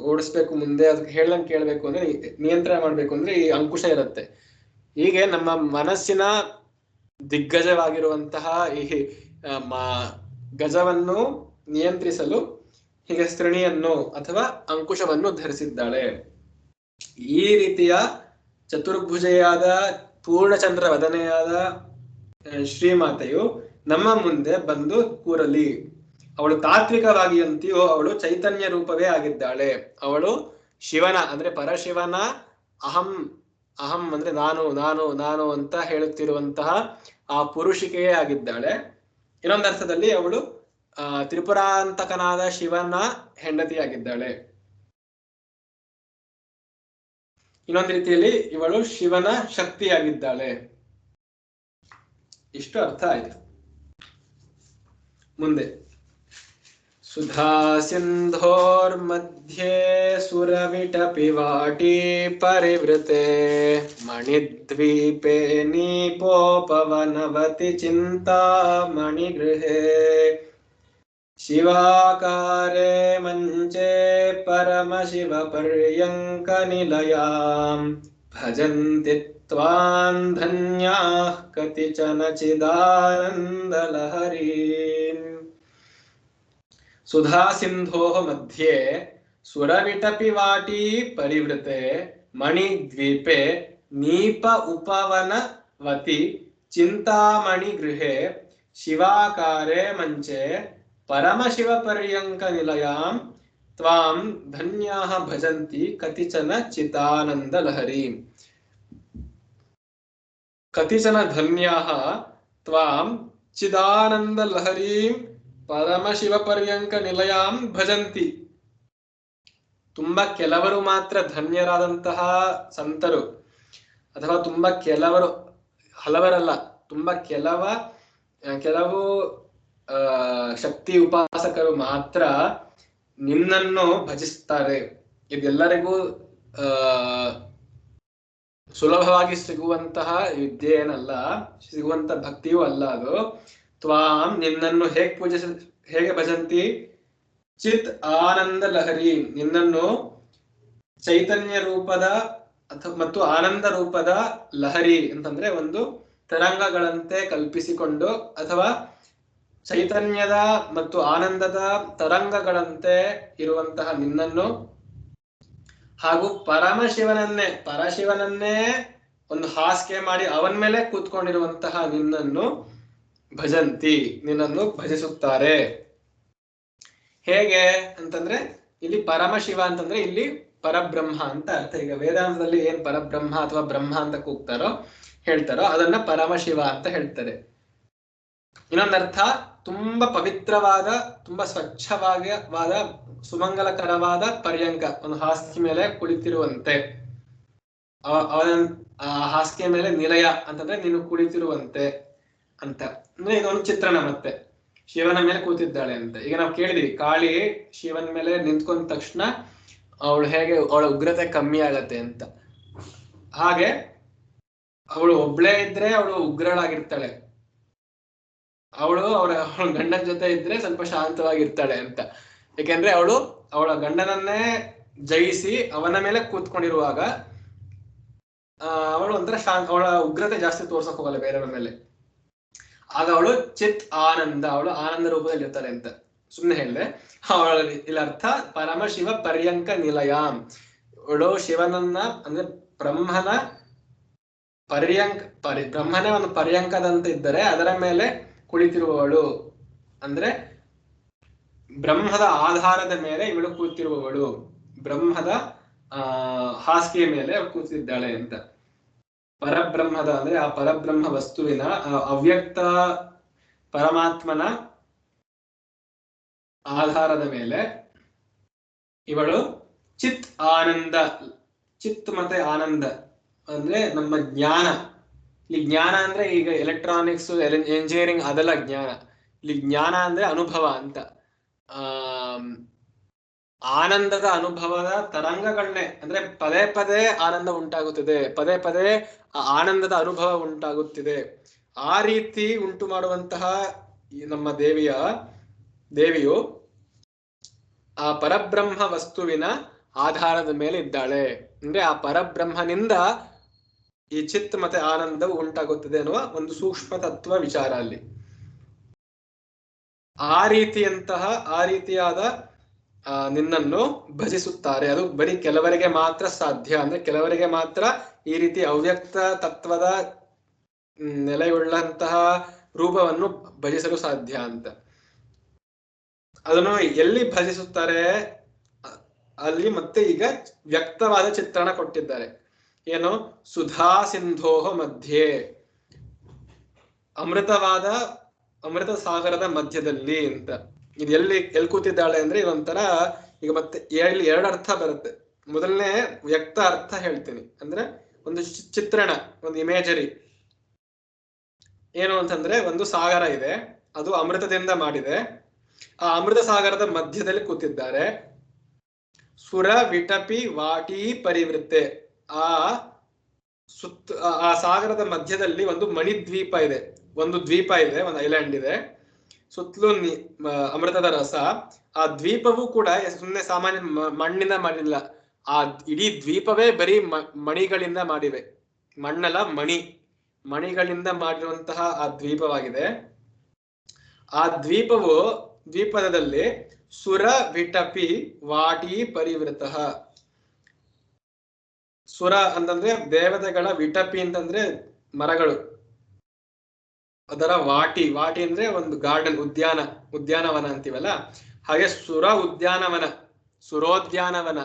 ಓಡಿಸ್ಬೇಕು, ಮುಂದೆ ಅದಕ್ಕೆ ಹೇಳ್ದಂಗೆ ಕೇಳಬೇಕು ಅಂದ್ರೆ, ನಿಯಂತ್ರಣ ಮಾಡ್ಬೇಕು ಅಂದ್ರೆ ಈ ಅಂಕುಶ ಇರುತ್ತೆ. ಹೀಗೆ ನಮ್ಮ ಮನಸ್ಸಿನ ದಿಗ್ಗಜವಾಗಿರುವಂತಹ ಈ ಗಜವನ್ನು ನಿಯಂತ್ರಿಸಲು ಹೀಗೆ ಸ್ತ್ರಿಣಿಯನ್ನು ಅಥವಾ ಅಂಕುಶವನ್ನು ಧರಿಸಿದ್ದಾಳೆ. ಈ ರೀತಿಯ ಚತುರ್ಭುಜೆಯಾದ ಪೂರ್ಣಚಂದ್ರ ವದನೆಯಾದ ಶ್ರೀಮಾತೆಯು ನಮ್ಮ ಮುಂದೆ ಬಂದು ಕೂರಲಿ. ಅವಳು ತಾತ್ವಿಕವಾಗಿ ಅಂತೀಯೋ ಅವಳು ಚೈತನ್ಯ ರೂಪವೇ ಆಗಿದ್ದಾಳೆ. ಅವಳು ಶಿವನ ಅಂದ್ರೆ ಪರಶಿವನ ಅಹಂ ಅಹಂ ಅಂದ್ರೆ ನಾನು ನಾನು ನಾನು ಅಂತ ಹೇಳುತ್ತಿರುವಂತಹ ಆ ಪುರುಷಿಕೆಯೇ ಆಗಿದ್ದಾಳೆ. ಇನ್ನೊಂದರ್ಥದಲ್ಲಿ ಅವಳು ತ್ರಿಪುರಾಂತಕನಾದ ಶಿವನ ಹೆಂಡತಿಯಾಗಿದ್ದಾಳೆ. ಇನ್ನೊಂದು ರೀತಿಯಲ್ಲಿ ಇವಳು ಶಿವನ ಶಕ್ತಿಯಾಗಿದ್ದಾಳೆ. ಇಷ್ಟು ಅರ್ಥ ಆಯ್ತು. ಮುಂದೆ ಸುಧಾ ಸಿಂಧೋರ್ಮಧ್ಯೆ ಸುರವಿಟಪಿ ವಾಟಿ ಪರಿವೃತೆ ಮಣಿದ್ವೀಪೆ ನೀಪೋಪವನವತಿ ಚಿಂತಾಮಣಿಗೃಹೇ ಶಿವಾಕಾರೆ ಮಂಚೆ ಪರಮಶಿವ ಪರ್ಯಂಕ ನಿಲಯಾಂ ಭಜಂತಿ ತ್ವಾಂ ಧನ್ಯಾಃ ಕತಿಚನ ಚಿದಾನಂದಲಹರೀಂ. ಸುಧಾ ಸಿಂಧೋಃ ಮಧ್ಯೆ ಸುರವಿಟಪಿ ವಾಟಿ ಪರಿವೃತೆ ಮಣಿದ್ವೀಪೆ ನೀಪ ಉಪವನವತಿ ಚಿಂತಾಮಣಿ ಗೃಹೆ ಶಿವಾಕಾರೆ ಮಂಚೆ ಪರಮಶಿವ ಪರ್ಯಂಕ ನಿಲಯಾಂ ತ್ವಾಂ ಧನ್ಯಾಃ ಭಜಂತಿ ಕತಿಚನ ಚಿದಾನಂದ ಲಹರೀಂ. ಕತಿಚನ ಧನ್ಯಾಃ ತ್ವಾಂ ಚಿದಾನಂದ ಲಹರೀಂ ಪರಮಶಿವ ಪರ್ಯಂಕ ನಿಲಯಾಂ ಭಜಂತಿ. ತುಂಬಾ ಕೆಲವರು ಮಾತ್ರ ಧನ್ಯರಾದಂತಹ ಸಂತರು ಅಥವಾ ತುಂಬಾ ಕೆಲವರು, ಹಲವರಲ್ಲ, ತುಂಬಾ ಕೆಲವು ಶಕ್ತಿ ಉಪಾಸಕರು ಮಾತ್ರ ನಿನ್ನನ್ನು ಭಜಿಸ್ತಾರೆ. ಇದೆಲ್ಲರಿಗೂ ಸುಲಭವಾಗಿ ಸಿಗುವಂತಹ ವಿದ್ಯೆ ಏನಲ್ಲ, ಸಿಗುವಂತ ಭಕ್ತಿಯೂ ಅಲ್ಲ ಅದು. ತ್ವಾಂ ನಿನ್ನನ್ನು ಹೇಗೆ ಭಜಂತಿ? ಚಿತ್ ಆನಂದ ಲಹರಿ, ನಿನ್ನನ್ನು ಚೈತನ್ಯ ರೂಪದ ಮತ್ತು ಆನಂದ ರೂಪದ ಲಹರಿ ಅಂತಂದ್ರೆ ಒಂದು ತರಂಗಗಳಂತೆ ಕಲ್ಪಿಸಿಕೊಂಡು ಅಥವಾ ಚೈತನ್ಯದ ಮತ್ತು ಆನಂದದ ತರಂಗಗಳಂತೆ ಇರುವಂತಹ ನಿನ್ನನ್ನು ಹಾಗೂ ಪರಶಿವನನ್ನೇ ಒಂದು ಹಾಸಿಗೆ ಮಾಡಿ ಅವನ ಮೇಲೆ ಕೂತ್ಕೊಂಡಿರುವಂತಹ ನಿನ್ನನ್ನು ಭಜಂತಿ, ನಿನ್ನನ್ನು ಭಜಿಸುತ್ತಾರೆ. ಹೇಗೆ ಅಂತಂದ್ರೆ ಇಲ್ಲಿ ಪರಮಶಿವ ಅಂತಂದ್ರೆ ಇಲ್ಲಿ ಪರಬ್ರಹ್ಮ ಅಂತ ಅರ್ಥ. ಈಗ ವೇದಾಂತದಲ್ಲಿ ಏನ್ ಪರಬ್ರಹ್ಮ ಅಥವಾ ಬ್ರಹ್ಮ ಅಂತ ಹೇಳ್ತಾರೋ ಅದನ್ನ ಪರಮಶಿವ ಅಂತ ಹೇಳ್ತಾರೆ. ಇನ್ನೊಂದರ್ಥ ತುಂಬಾ ಪವಿತ್ರವಾದ, ತುಂಬಾ ಸ್ವಚ್ಛವಾದ, ಸುಮಂಗಲಕರವಾದ ಪರ್ಯಂಕ, ಒಂದು ಹಾಸಿಗೆ ಮೇಲೆ ಕುಳಿತಿರುವಂತೆ, ಆ ಹಾಸಿಗೆ ಮೇಲೆ ನಿಲಯ ಅಂತಂದ್ರೆ ನೀನು ಕುಳಿತಿರುವಂತೆ ಅಂತ. ಅಂದ್ರೆ ಇದೊಂದು ಚಿತ್ರಣ. ಮತ್ತೆ ಶಿವನ ಮೇಲೆ ಕೂತಿದ್ದಾಳೆ ಅಂತ. ಈಗ ನಾವು ಕೇಳಿದೀವಿ, ಕಾಳಿ ಶಿವನ ಮೇಲೆ ನಿಂತ್ಕೊಂಡ ತಕ್ಷಣ ಅವಳ ಉಗ್ರತೆ ಕಮ್ಮಿ ಆಗತ್ತೆ ಅಂತ. ಹಾಗೆ ಅವಳು ಒಬ್ಳೇ ಇದ್ರೆ ಅವಳು ಉಗ್ರಳಾಗಿರ್ತಾಳೆ, ಅವಳ ಗಂಡನ ಜೊತೆ ಇದ್ರೆ ಸ್ವಲ್ಪ ಶಾಂತವಾಗಿರ್ತಾಳೆ ಅಂತ. ಯಾಕೆಂದ್ರೆ ಅವಳ ಗಂಡನನ್ನೇ ಜಯಿಸಿ ಅವನ ಮೇಲೆ ಕೂತ್ಕೊಂಡಿರುವಾಗ ಅವಳು ಒಂಥರ ಅವಳ ಉಗ್ರತೆ ಜಾಸ್ತಿ ತೋರ್ಸಕ್ ಹೋಗಲ್ಲ ಬೇರೆಯವ್ರ ಮೇಲೆ. ಆಗ ಅವಳು ಚಿತ್ ಆನಂದ, ಅವಳು ಆನಂದ ರೂಪದಲ್ಲಿ ಇರ್ತಾಳೆ ಅಂತ ಸುಮ್ನೆ ಹೇಳಿದೆ. ಅವಳ ಇಲ್ಲಿ ಅರ್ಥ ಪರಮಶಿವ ಪರ್ಯಂಕ ನಿಲಯಾಂ. ಅವಳು ಶಿವನನ್ನ ಅಂದ್ರೆ ಬ್ರಹ್ಮನ ಬ್ರಹ್ಮನೇ ಒಂದು ಪರ್ಯಂಕದಂತೆ ಇದ್ದರೆ ಅದರ ಮೇಲೆ ಕುಳಿತಿರುವವಳು, ಅಂದ್ರೆ ಬ್ರಹ್ಮದ ಆಧಾರದ ಮೇಲೆ ಇವಳು ಕೂತಿರುವವಳು, ಬ್ರಹ್ಮದ ಹಾಸಿಗೆಯ ಮೇಲೆ ಅವಳು ಕೂತಿದ್ದಾಳೆ ಅಂತ. ಪರಬ್ರಹ್ಮದ ಅಂದ್ರೆ ಆ ಪರಬ್ರಹ್ಮ ವಸ್ತುವಿನ ಅವ್ಯಕ್ತ ಪರಮಾತ್ಮನ ಆಧಾರದ ಮೇಲೆ ಇವಳು ಚಿತ್ ಆನಂದ. ಚಿತ್ ಮತ್ತೆ ಆನಂದ ಅಂದ್ರೆ ನಮ್ಮ ಜ್ಞಾನ. ಇಲ್ಲಿ ಜ್ಞಾನ ಅಂದ್ರೆ ಈಗ ಎಲೆಕ್ಟ್ರಾನಿಕ್ಸ್, ಎಂಜಿನಿಯರಿಂಗ್ ಅದೆಲ್ಲ ಜ್ಞಾನ. ಇಲ್ಲಿ ಜ್ಞಾನ ಅಂದ್ರೆ ಅನುಭವ ಅಂತ. ಆನಂದದ ಅನುಭವದ ತರಂಗಗಳನ್ನೇ, ಅಂದ್ರೆ ಪದೇ ಪದೇ ಆನಂದ ಉಂಟಾಗುತ್ತಿದೆ, ಪದೇ ಪದೇ ಆನಂದದ ಅನುಭವ ಉಂಟಾಗುತ್ತಿದೆ. ಆ ರೀತಿ ಉಂಟು ಮಾಡುವಂತಹ ನಮ್ಮ ದೇವಿಯು ಆ ಪರಬ್ರಹ್ಮ ವಸ್ತುವಿನ ಆಧಾರದ ಮೇಲೆ ಇದ್ದಾಳೆ. ಅಂದ್ರೆ ಆ ಪರಬ್ರಹ್ಮನಿಂದ ಈ ಚಿತ್ ಮತ್ತೆ ಆನಂದವು ಉಂಟಾಗುತ್ತದೆ ಅನ್ನುವ ಒಂದು ಸೂಕ್ಷ್ಮ ತತ್ವ ವಿಚಾರ ಅಲ್ಲಿ. ಆ ರೀತಿಯಾದ ನಿನ್ನನ್ನು ಭಜಿಸುತ್ತಾರೆ. ಅದು ಬರೀ ಕೆಲವರಿಗೆ ಮಾತ್ರ ಸಾಧ್ಯ, ಅಂದ್ರೆ ಕೆಲವರಿಗೆ ಮಾತ್ರ ಈ ರೀತಿ ಅವ್ಯಕ್ತ ತತ್ವದ ನೆಲೆಯುಳ್ಳಂತಹ ರೂಪವನ್ನು ಭಜಿಸಲು ಸಾಧ್ಯ ಅಂತ. ಅದನ್ನು ಎಲ್ಲಿ ಭಜಿಸುತ್ತಾರೆ ಅಲ್ಲಿ ಮತ್ತೆ ಈಗ ವ್ಯಕ್ತವಾದ ಚಿತ್ರಣ ಕೊಟ್ಟಿದ್ದಾರೆ. ಏನು? ಸುಧಾ ಸಿಂಧೋಹ ಮಧ್ಯೆ, ಅಮೃತ ಸಾಗರದ ಮಧ್ಯದಲ್ಲಿ ಅಂತ. ಇದು ಎಲ್ಲಿ ಕೂತಿದ್ದಾಳೆ ಅಂದ್ರೆ ಇದೊಂಥರ ಈಗ ಮತ್ತೆ ಎರಡು ಅರ್ಥ ಬರುತ್ತೆ. ಮೊದಲನೇ ವ್ಯಕ್ತ ಅರ್ಥ ಹೇಳ್ತೀನಿ, ಅಂದ್ರೆ ಒಂದು ಚಿತ್ರಣ, ಒಂದು ಇಮೇಜರಿ. ಏನು ಅಂತಂದ್ರೆ ಒಂದು ಸಾಗರ ಇದೆ, ಅದು ಅಮೃತದಿಂದ ಮಾಡಿದೆ. ಆ ಅಮೃತ ಸಾಗರದ ಮಧ್ಯದಲ್ಲಿ ಕೂತಿದ್ದಾರೆ. ಸುರ ವಿಟಪಿ ವಾಟಿ ಪರಿವೃತ್ತೆ, ಆ ಸಾಗರದ ಮಧ್ಯದಲ್ಲಿ ಒಂದು ಮಣಿದ್ವೀಪ ಇದೆ, ಒಂದು ಐಲ್ಯಾಂಡ್ ಇದೆ. ಸುತ್ತಲೂ ಅಮೃತದ ರಸ. ಆ ದ್ವೀಪವೂ ಕೂಡ ಸುಮ್ಮನೆ ಸಾಮಾನ್ಯ ಮಣ್ಣಿಂದ ಮಾಡಿಲ್ಲ, ಆ ಇಡೀ ದ್ವೀಪವೇ ಬರೀ ಮಣಿಗಳಿಂದ ಮಾಡಿವೆ. ಮಣ್ಣಲ್ಲ, ಮಣಿಗಳಿಂದ ಮಾಡಿರುವಂತಹ ಆ ದ್ವೀಪವಾಗಿದೆ. ಆ ದ್ವೀಪದಲ್ಲಿ ಸುರ ವಿಟಪಿ ವಾಟಿ ಪರಿವೃತ. ಸುರ ಅಂತಂದ್ರೆ ದೇವತೆಗಳ, ವಿಟಪಿ ಅಂತಂದ್ರೆ ಮರಗಳು, ಅದರ ವಾಟಿ ಅಂದ್ರೆ ಒಂದು ಗಾರ್ಡನ್, ಉದ್ಯಾನವನ ಅಂತೀವಲ್ಲ ಹಾಗೆ ಸುರೋದ್ಯಾನವನ.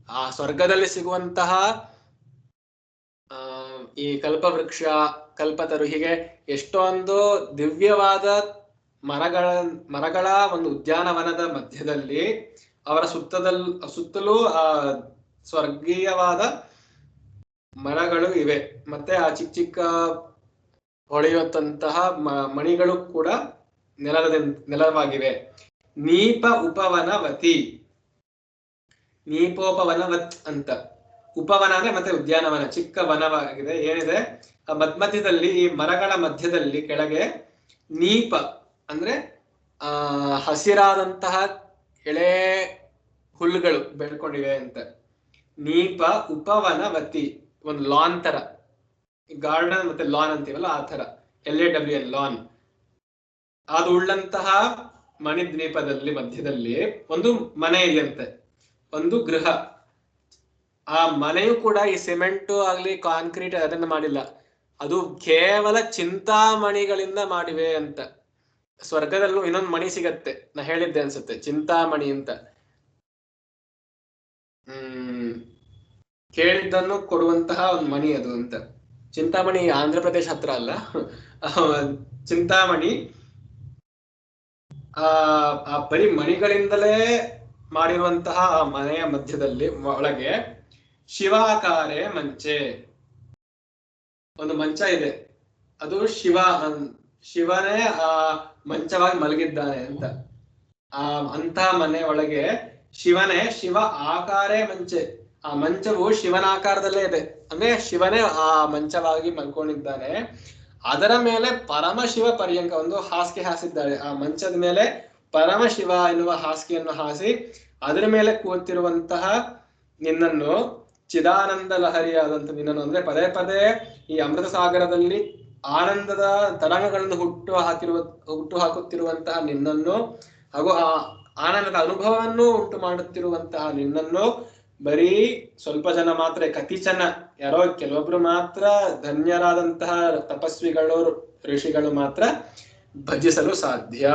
ಆ ಸ್ವರ್ಗದಲ್ಲಿ ಸಿಗುವಂತಹ ಈ ಕಲ್ಪವೃಕ್ಷ, ಕಲ್ಪತರು, ಹೀಗೆ ಎಷ್ಟೊಂದು ದಿವ್ಯವಾದ ಮರಗಳ ಒಂದು ಉದ್ಯಾನವನದ ಮಧ್ಯದಲ್ಲಿ ಅವರ ಸುತ್ತಲೂ ಆ ಸ್ವರ್ಗೀಯವಾದ ಮರಗಳು ಇವೆ. ಮತ್ತೆ ಆ ಚಿಕ್ಕ ಹೊಳೆಯುವಂತಹ ಮಣಿಗಳು ಕೂಡ ನೆಲವಾಗಿವೆ. ನೀಪೋಪವನವತ್ ಅಂತ. ಉಪವನ ಅಂದ್ರೆ ಮತ್ತೆ ಉದ್ಯಾನವನ, ಚಿಕ್ಕ ವನವಾಗಿದೆ. ಏನಿದೆ ಆ ಮಧ್ಯದಲ್ಲಿ, ಈ ಮರಗಳ ಮಧ್ಯದಲ್ಲಿ ಕೆಳಗೆ ನೀಪ ಅಂದ್ರೆ ಹಸಿರಾದಂತಹ ಎಳೆ ಹುಲ್ಲುಗಳು ಬೆಳ್ಕೊಂಡಿವೆ ಅಂತ. ನೀಪ ಉಪವನವತಿ, ಒಂದು ಲಾನ್ ತರ, ಗಾರ್ಡನ್ ಮತ್ತೆ ಲಾನ್ ಅಂತೀವಲ್ಲ ಆ ತರ, LAWN ಲಾನ್. ಅದು ಉಳ್ಳಂತಹ ಮಣಿದ್ವೀಪದಲ್ಲಿ ಮಧ್ಯದಲ್ಲಿ ಒಂದು ಮನೆ ಇದೆಯಂತೆ, ಒಂದು ಗೃಹ. ಆ ಮನೆಯು ಕೂಡ ಈ ಸಿಮೆಂಟು ಆಗ್ಲಿ ಕಾಂಕ್ರೀಟ್ ಅದನ್ನ ಮಾಡಿಲ್ಲ, ಅದು ಕೇವಲ ಚಿಂತಾಮಣಿಗಳಿಂದ ಮಾಡಿವೆ ಅಂತ. ಸ್ವರ್ಗದಲ್ಲೂ ಇನ್ನೊಂದು ಮಣಿ ಸಿಗತ್ತೆ, ನಾ ಹೇಳಿದ್ದೆ ಅನ್ಸುತ್ತೆ, ಚಿಂತಾಮಣಿ ಅಂತ. ಕೇಳಿದ್ದನ್ನು ಕೊಡುವಂತಹ ಒಂದು ಮಣಿ ಅದು ಅಂತ. ಚಿಂತಾಮಣಿ ಆಂಧ್ರ ಪ್ರದೇಶ ಹತ್ರ ಅಲ್ಲ, ಚಿಂತಾಮಣಿ. ಆ ಬರೀ ಮಣಿಗಳಿಂದಲೇ ಮಾಡಿರುವಂತಹ ಆ ಮನೆಯ ಮಧ್ಯದಲ್ಲಿ ಒಳಗೆ ಶಿವಾಕಾರೆ ಮಂಚೆ, ಒಂದು ಮಂಚ ಇದೆ. ಅದು ಶಿವನೇ ಆ ಮಂಚವಾಗಿ ಮಲಗಿದ್ದಾನೆ ಅಂತ. ಅಂತ ಮನೆ ಒಳಗೆ ಶಿವ ಆಕಾರೇ ಮಂಚೆ, ಆ ಮಂಚವು ಶಿವನ ಆಕಾರದಲ್ಲೇ ಇದೆ. ಅಂದ್ರೆ ಶಿವನೇ ಆ ಮಂಚವಾಗಿ ಮಲ್ಕೊಂಡಿದ್ದಾನೆ. ಅದರ ಮೇಲೆ ಪರಮಶಿವ ಪರ್ಯಂಕ ಒಂದು ಹಾಸಿಗೆ ಹಾಸಿದ್ದಾಳೆ. ಆ ಮಂಚದ ಮೇಲೆ ಪರಮಶಿವ ಎನ್ನುವ ಹಾಸಿಗೆಯನ್ನು ಹಾಸಿ ಅದರ ಮೇಲೆ ಕೂತಿರುವಂತಹ ನಿನ್ನನ್ನು, ಚಿದಾನಂದ ಲಹರಿಯಾದಂತ ನಿನ್ನನ್ನು, ಅಂದ್ರೆ ಪದೇ ಪದೇ ಈ ಅಮೃತ ಸಾಗರದಲ್ಲಿ ಆನಂದದ ತರಂಗಗಳನ್ನು ಹುಟ್ಟು ಹಾಕುತ್ತಿರುವಂತಹ ನಿನ್ನನ್ನು, ಹಾಗೂ ಆ ಆನಂದದ ಅನುಭವವನ್ನು ಉಂಟು ಮಾಡುತ್ತಿರುವಂತಹ ನಿನ್ನನ್ನು ಬರೀ ಸ್ವಲ್ಪ ಜನ ಮಾತ್ರ, ಕತಿಚನ, ಯಾರೋ ಕೆಲವೊಬ್ರು ಮಾತ್ರ ಧನ್ಯರಾದಂತಹ ತಪಸ್ವಿಗಳು, ಋಷಿಗಳು ಮಾತ್ರ ಭಜಿಸಲು ಸಾಧ್ಯ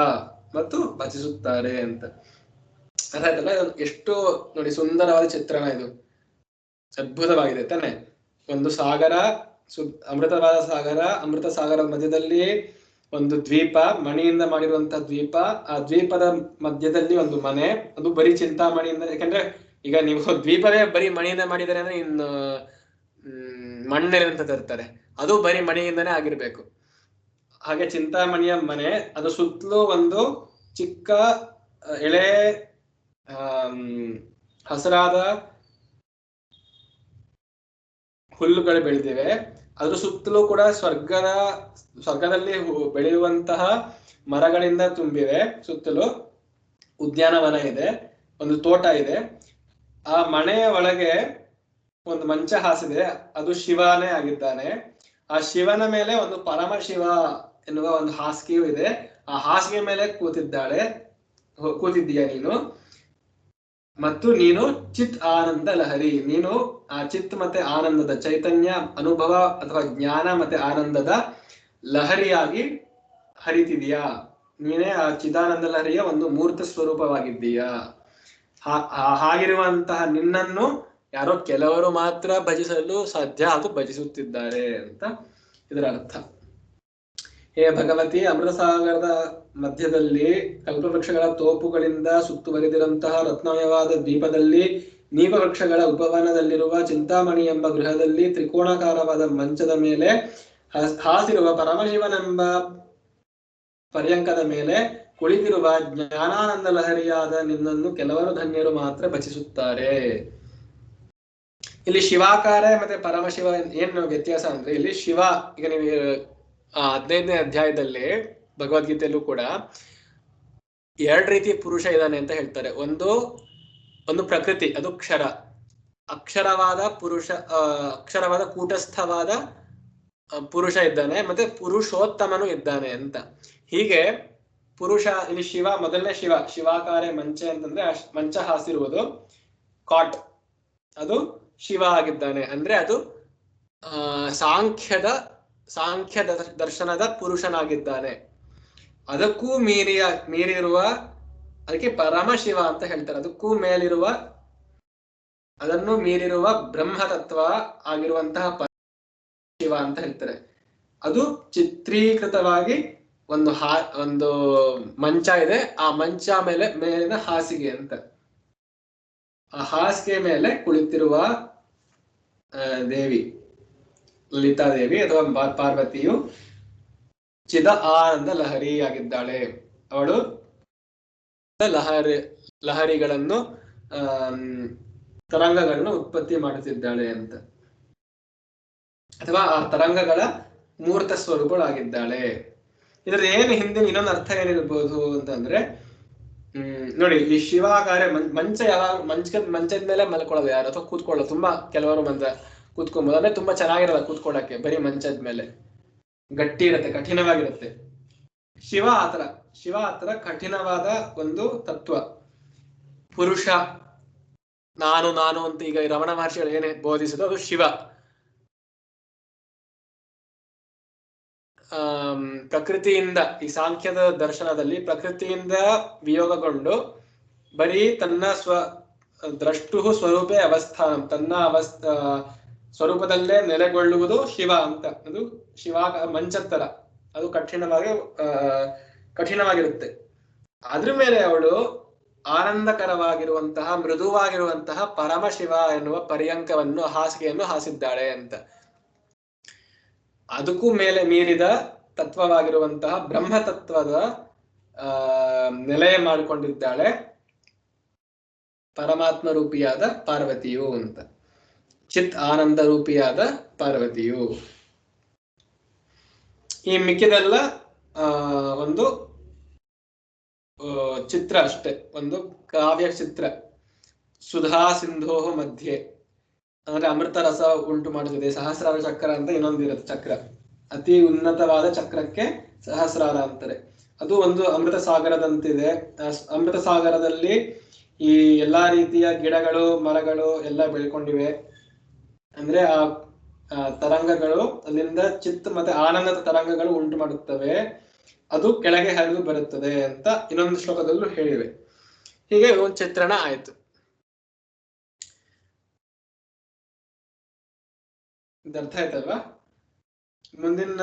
ಮತ್ತು ಭಜಿಸುತ್ತಾರೆ ಅಂತ. ಅದಾಯ್ತಲ್ಲ, ಎಷ್ಟು ನೋಡಿ ಸುಂದರವಾದ ಚಿತ್ರಣ ಇದು, ಅದ್ಭುತವಾಗಿದೆ ತಾನೆ. ಒಂದು ಸಾಗರ, ಅಮೃತವಾದ ಸಾಗರ, ಅಮೃತ ಸಾಗರದ ಮಧ್ಯದಲ್ಲಿ ಒಂದು ದ್ವೀಪ, ಮಣಿಯಿಂದ ಮಾಡಿರುವಂತಹ ದ್ವೀಪ. ಆ ದ್ವೀಪದ ಮಧ್ಯದಲ್ಲಿ ಒಂದು ಮನೆ, ಅದು ಬರೀ ಚಿಂತಾಮಣಿಯಿಂದ. ಯಾಕಂದ್ರೆ ಈಗ ನೀವು ದ್ವೀಪವೇ ಬರೀ ಮಣಿಯಿಂದ ಮಾಡಿದರೆ ಅಂದ್ರೆ ಇನ್ನು ಮಣ್ಣಲ್ಲಿ ಅಂತ ತರ್ತಾರೆ, ಅದು ಬರೀ ಮಣಿಯಿಂದನೇ ಆಗಿರ್ಬೇಕು. ಹಾಗೆ ಚಿಂತಾಮಣಿಯ ಮನೆ, ಅದು ಸುತ್ತಲೂ ಒಂದು ಚಿಕ್ಕ ಎಳೆ ಹಸಿರಾದ ಹುಲ್ಲುಗಳು ಬೆಳೆದಿವೆ. ಅದ್ರ ಸುತ್ತಲೂ ಕೂಡ ಸ್ವರ್ಗದಲ್ಲಿ ಬೆಳೆಯುವಂತಹ ಮರಗಳಿಂದ ತುಂಬಿವೆ. ಸುತ್ತಲೂ ಉದ್ಯಾನವನ ಇದೆ, ಒಂದು ತೋಟ ಇದೆ. ಆ ಮನೆಯ ಒಳಗೆ ಒಂದು ಮಂಚ ಹಾಸಿದೆ, ಅದು ಶಿವನೇ ಆಗಿದ್ದಾನೆ. ಆ ಶಿವನ ಮೇಲೆ ಒಂದು ಪರಮಶಿವ ಎನ್ನುವ ಒಂದು ಹಾಸಿಗೆಯೂ ಇದೆ. ಆ ಹಾಸಿಗೆ ಮೇಲೆ ಕೂತಿದ್ದಾಳೆ ಕೂತಿದ್ದೀಯ ನೀನು. ಮತ್ತು ನೀನು ಚಿತ್ ಆನಂದ ಲಹರಿ, ನೀನು ಆ ಚಿತ್ ಮತ್ತೆ ಆನಂದದ ಚೈತನ್ಯ ಅನುಭವ ಅಥವಾ ಜ್ಞಾನ ಮತ್ತೆ ಆನಂದದ ಲಹರಿಯಾಗಿ ಹರಿತಿದೀಯಾ. ನೀನೇ ಆ ಚಿದಾನಂದ ಲಹರಿಯ ಒಂದು ಮೂರ್ತ ಸ್ವರೂಪವಾಗಿದ್ದೀಯಾ. ಹಾಗಿರುವಂತಹ ನಿನ್ನನ್ನು ಯಾರೋ ಕೆಲವರು ಮಾತ್ರ ಭಜಿಸಲು ಸಾಧ್ಯ ಹಾಗೂ ಭಜಿಸುತ್ತಿದ್ದಾರೆ ಅಂತ ಇದರ ಅರ್ಥ. ಹೇ ಭಗವತಿ, ಅಮೃತಸಾಗರದ ಮಧ್ಯದಲ್ಲಿ ಕಲ್ಪವೃಕ್ಷಗಳ ತೋಪುಗಳಿಂದ ಸುತ್ತುವರಿದಿರುವಂತಹ ರತ್ನಮಯವಾದ ದ್ವೀಪದಲ್ಲಿ ನೀಪವೃಕ್ಷಗಳ ಉಪವನದಲ್ಲಿರುವ ಚಿಂತಾಮಣಿ ಎಂಬ ಗೃಹದಲ್ಲಿ ತ್ರಿಕೋಣಾಕಾರವಾದ ಮಂಚದ ಮೇಲೆ ಹಾಸಿರುವ ಪರಮಶಿವನೆಂಬ ಪರ್ಯಂಕದ ಮೇಲೆ ಕುಳಿತಿರುವ ಜ್ಞಾನಾನಂದ ಲಹರಿಯಾದ ನಿನ್ನನ್ನು ಕೆಲವರು ಧನ್ಯರು ಮಾತ್ರ ಭಜಿಸುತ್ತಾರೆ. ಇಲ್ಲಿ ಶಿವಾಕಾರ ಮತ್ತೆ ಪರಮಶಿವ ಏನು ವ್ಯತ್ಯಾಸ ಅಂದ್ರೆ, ಇಲ್ಲಿ ಶಿವ, ಈಗ ನೀವು 15ನೇ ಅಧ್ಯಾಯದಲ್ಲಿ ಭಗವದ್ಗೀತೆಯಲ್ಲೂ ಕೂಡ 2 ರೀತಿ ಪುರುಷ ಇದ್ದಾನೆ ಅಂತ ಹೇಳ್ತಾರೆ. ಒಂದು ಪ್ರಕೃತಿ, ಅದು ಅಕ್ಷರವಾದ ಪುರುಷ, ಅಕ್ಷರವಾದ ಕೂಟಸ್ಥವಾದ ಪುರುಷ ಇದ್ದಾನೆ, ಮತ್ತೆ ಪುರುಷೋತ್ತಮನು ಇದ್ದಾನೆ ಅಂತ. ಹೀಗೆ ಪುರುಷ ಇಲ್ಲಿ ಶಿವ, ಮೊದಲನೇ ಶಿವಾಕಾರ ಮಂಚೆ ಅಂತಂದ್ರೆ ಮಂಚ ಹಾಸಿರುವುದು ಕಾಟ್, ಅದು ಶಿವ ಆಗಿದ್ದಾನೆ. ಅಂದ್ರೆ ಅದು ಸಾಂಖ್ಯ ದರ್ಶನದ ಪುರುಷನಾಗಿದ್ದಾನೆ. ಅದಕ್ಕೂ ಮೀರಿರುವ, ಅದಕ್ಕೆ ಪರಮಶಿವ ಅಂತ ಹೇಳ್ತಾರೆ. ಅದಕ್ಕೂ ಮೇಲಿರುವ, ಅದನ್ನು ಮೀರಿರುವ ಬ್ರಹ್ಮತತ್ವ ಆಗಿರುವಂತಹ ಶಿವ ಅಂತ ಹೇಳ್ತಾರೆ. ಅದು ಚಿತ್ರೀಕೃತವಾಗಿ ಒಂದು ಮಂಚ ಇದೆ, ಆ ಮಂಚ ಮೇಲಿನ ಹಾಸಿಗೆ ಅಂತ. ಆ ಹಾಸಿಗೆ ಮೇಲೆ ಕುಳಿತಿರುವ ದೇವಿ, ಲಲಿತಾದೇವಿ ಅಥವಾ ಪಾರ್ವತಿಯು ಚಿದ ಆನಂದ ಲಹರಿ ಆಗಿದ್ದಾಳೆ. ಅವಳು ಲಹರಿಗಳನ್ನು ತರಂಗಗಳನ್ನು ಉತ್ಪತ್ತಿ ಮಾಡುತ್ತಿದ್ದಾಳೆ ಅಂತ, ಅಥವಾ ಆ ತರಂಗಗಳ ಮೂರ್ತ ಸ್ವರೂಪಗಳಾಗಿದ್ದಾಳೆ. ಇದ್ರ ಏನು ಹಿಂದಿನ ಇನ್ನೊಂದು ಅರ್ಥ ಏನಿರ್ಬೋದು ಅಂತಂದ್ರೆ, ನೋಡಿ, ಈ ಶಿವಾಕಾರ ಮಂಚ ಯಾವಾಗ ಮಂಚದ ಮೇಲೆ ಮಲ್ಕೊಳ್ಳೋದು ಯಾರು, ಅಥವಾ ಕೂತ್ಕೊಳ್ಳೋದು. ತುಂಬಾ ಕೆಲವರು ಕೂತ್ಕೊಬೋದು, ಅಂದ್ರೆ ತುಂಬಾ ಚೆನ್ನಾಗಿರಲ್ಲ ಕೂತ್ಕೊಳ್ಳಕ್ಕೆ, ಬರೀ ಮಂಚದ ಮೇಲೆ ಗಟ್ಟಿ ಇರತ್ತೆ, ಕಠಿಣವಾಗಿರುತ್ತೆ. ಶಿವ ಆತರ ಕಠಿಣವಾದ ಒಂದು ತತ್ವ, ಪುರುಷ, ನಾನು ಅಂತ ಈಗ ರಮಣ ಮಹರ್ಷಿಗಳು ಏನೇ ಬೋಧಿಸಿದ್ರು ಅದು ಶಿವ. ಪ್ರಕೃತಿಯಿಂದ, ಈ ಸಾಂಖ್ಯದ ದರ್ಶನದಲ್ಲಿ ಪ್ರಕೃತಿಯಿಂದ ವಿಯೋಗಗೊಂಡು ಬರೀ ತನ್ನ ದ್ರಷ್ಟು ಸ್ವರೂಪೇ ಅವಸ್ಥಾನ, ತನ್ನ ಸ್ವರೂಪದಲ್ಲೇ ನೆಲೆಗೊಳ್ಳುವುದು ಶಿವ ಅಂತ. ಅದು ಶಿವ ಮಂಚತ್ತರ, ಅದು ಕಠಿಣವಾಗಿರುತ್ತೆ. ಅದ್ರ ಮೇಲೆ ಅವಳು ಆನಂದಕರವಾಗಿರುವಂತಹ, ಮೃದುವಾಗಿರುವಂತಹ ಪರಮಶಿವ ಎನ್ನುವ ಪರ್ಯಂಕವನ್ನು, ಹಾಸಿಗೆಯನ್ನು ಹಾಸಿದ್ದಾಳೆ ಅಂತ. ಅದಕ್ಕೂ ಮೇಲೆ ಮೀರಿದ ತತ್ವವಾಗಿರುವಂತಹ ಬ್ರಹ್ಮತತ್ವದ ನೆಲೆ ಮಾಡಿಕೊಂಡಿದ್ದಾಳೆ ಪರಮಾತ್ಮ ರೂಪಿಯಾದ ಪಾರ್ವತಿಯು ಅಂತ. ಚಿತ್ ಆನಂದ ರೂಪಿಯಾದ ಪಾರ್ವತಿಯು. ಈ ಮಿಕ್ಕಿದೆಲ್ಲ ಒಂದು ಚಿತ್ರ ಅಷ್ಟೆ, ಒಂದು ಕಾವ್ಯ ಚಿತ್ರ. ಸುಧಾ ಸಿಂಧೋ ಮಧ್ಯೆ ಅಂದ್ರೆ ಅಮೃತ ರಸ ಉಂಟು ಮಾಡುತ್ತದೆ. ಸಹಸ್ರಾರ ಚಕ್ರ ಅಂತ ಇನ್ನೊಂದಿರುತ್ತೆ ಚಕ್ರ, ಅತಿ ಉನ್ನತವಾದ ಚಕ್ರಕ್ಕೆ ಸಹಸ್ರಾರ ಅಂತಾರೆ. ಅದು ಒಂದು ಅಮೃತ ಸಾಗರದಂತಿದೆ. ಅಮೃತ ಸಾಗರದಲ್ಲಿ ಈ ಎಲ್ಲಾ ರೀತಿಯ ಗಿಡಗಳು, ಮರಗಳು ಎಲ್ಲ ಬೆಳ್ಕೊಂಡಿವೆ. ಅಂದ್ರೆ ಆ ತರಂಗಗಳು ಅಲ್ಲಿಂದ ಚಿತ್ ಮತ್ತೆ ಆನಂದದ ತರಂಗಗಳು ಉಂಟು ಮಾಡುತ್ತವೆ, ಅದು ಕೆಳಗೆ ಹರಿದು ಬರುತ್ತದೆ ಅಂತ ಇನ್ನೊಂದು ಶ್ಲೋಕದಲ್ಲೂ ಹೇಳಿವೆ. ಹೀಗೆ ಒಂದು ಚಿತ್ರಣ ಆಯ್ತು. ಇದು ಅರ್ಥ ಆಯ್ತಲ್ವಾ? ಮುಂದಿನ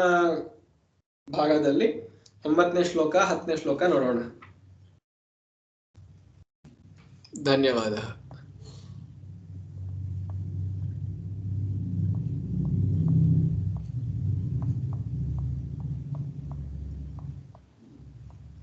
ಭಾಗದಲ್ಲಿ 9ನೇ ಶ್ಲೋಕ 10ನೇ ಶ್ಲೋಕ ನೋಡೋಣ. ಧನ್ಯವಾದ.